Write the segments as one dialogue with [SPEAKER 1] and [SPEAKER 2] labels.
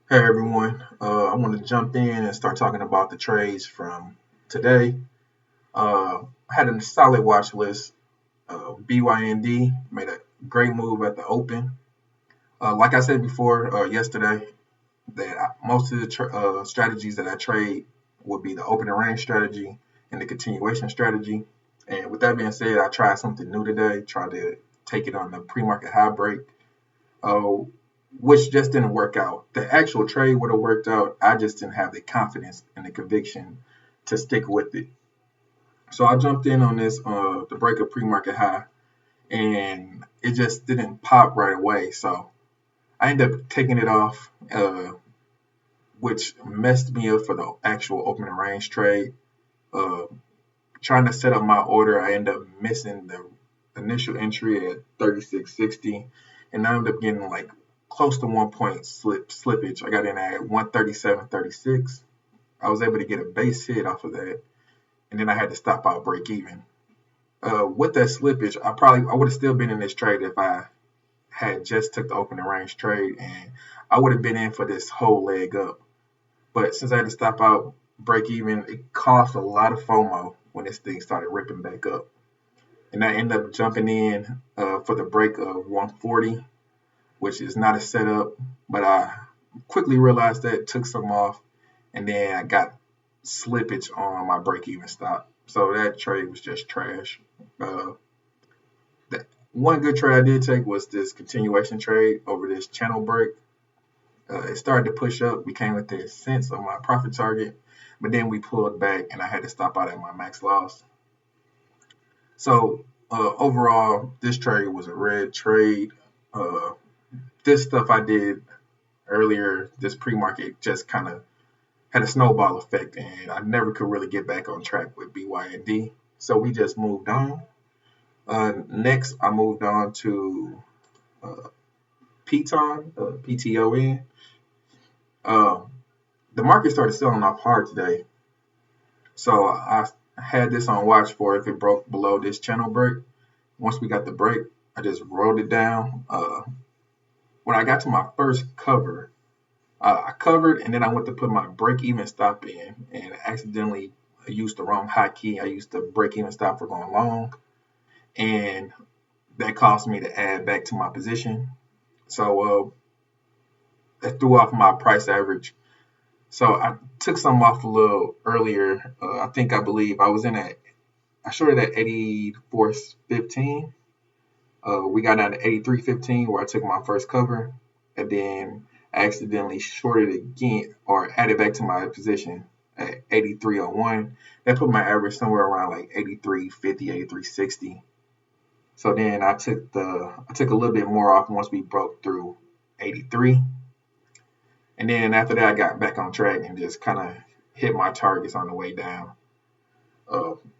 [SPEAKER 1] Hey everyone, I want to jump in and start talking about the trades from today. I had a solid watch list. BYND made a great move at the open. Like I said before yesterday, that most of the strategies that I trade would be the open and range strategy and the continuation strategy. And with that being said, I tried something new today. Tried to take it on the pre-market high break. uh, which just didn't work out. The actual trade would have worked out. I just didn't have the confidence and the conviction to stick with it. So I jumped in on this the break of pre-market high, and it just didn't pop right away. So I ended up taking it off, which messed me up for the actual open range trade. Uh, Trying to set up my order, I ended up missing the initial entry at 36.60, and I ended up getting like close to 1 point slippage. I got in at 137.36. I was able to get a base hit off of that, and then I had to stop out break even. With that slippage, I would have still been in this trade if I had just took the opening range trade, and I would have been in for this whole leg up. But since I had to stop out break even, it caused a lot of FOMO when this thing started ripping back up. And I ended up jumping in for the break of 140, which is not a setup, but I quickly realized that, took some off, and then I got slippage on my break even stop. So that trade was just trash. Uh, the one good trade I did take was this continuation trade over this channel break. It started to push up, became within a sense of my profit target, but then we pulled back and I had to stop out at my max loss. So overall, this trade was a red trade. Uh, this stuff I did earlier, this pre-market, just kind of had a snowball effect, and I never could really get back on track with BYND. So we just moved on. Next, I moved on to uh, PTON, PTON. Um, the market started selling off hard today, so I had this on watch for if it broke below this channel break. Once we got the break, I just rolled it down. When I got to my first cover, I covered and then I went to put my break even stop in and accidentally used the wrong hotkey. I used the break even stop for going long, and that caused me to add back to my position. So that threw off my price average. So I took some off a little earlier. I believe I was in at, I shorted at 84.15. We got down to 83.15 where I took my first cover, and then I accidentally shorted again or added back to my position at 83.01. That put my average somewhere around like 83.50, 83.60. So then I took a little bit more off once we broke through 83, and then after that I got back on track and just kind of hit my targets on the way down.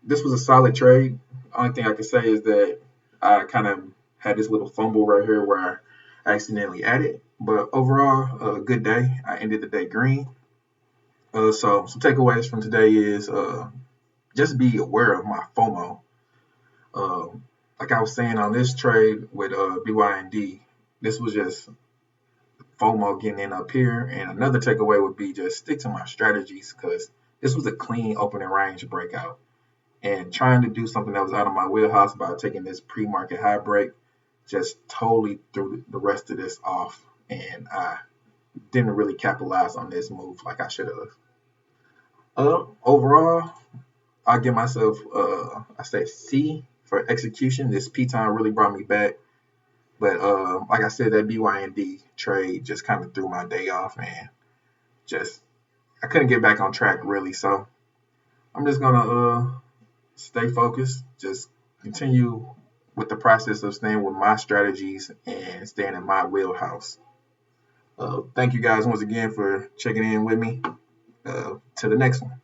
[SPEAKER 1] This was a solid trade. Only thing I can say is that I kind of had this little fumble right here where I accidentally added. But overall, a good day. I ended the day green. So some takeaways from today is just be aware of my FOMO. Like I was saying on this trade with BYND, this was just FOMO getting in up here. And another takeaway would be just stick to my strategies because this was a clean opening range breakout. And trying to do something that was out of my wheelhouse by taking this pre-market high break just totally threw the rest of this off. And I didn't really capitalize on this move like I should have. Overall, I give myself, I say C for execution. This PTON really brought me back. But like I said, that BYND trade just kind of threw my day off, man. Just I couldn't get back on track really. So I'm just gonna stay focused. Just continue with the process of staying with my strategies and staying in my wheelhouse. Thank you guys once again for checking in with me. To the next one.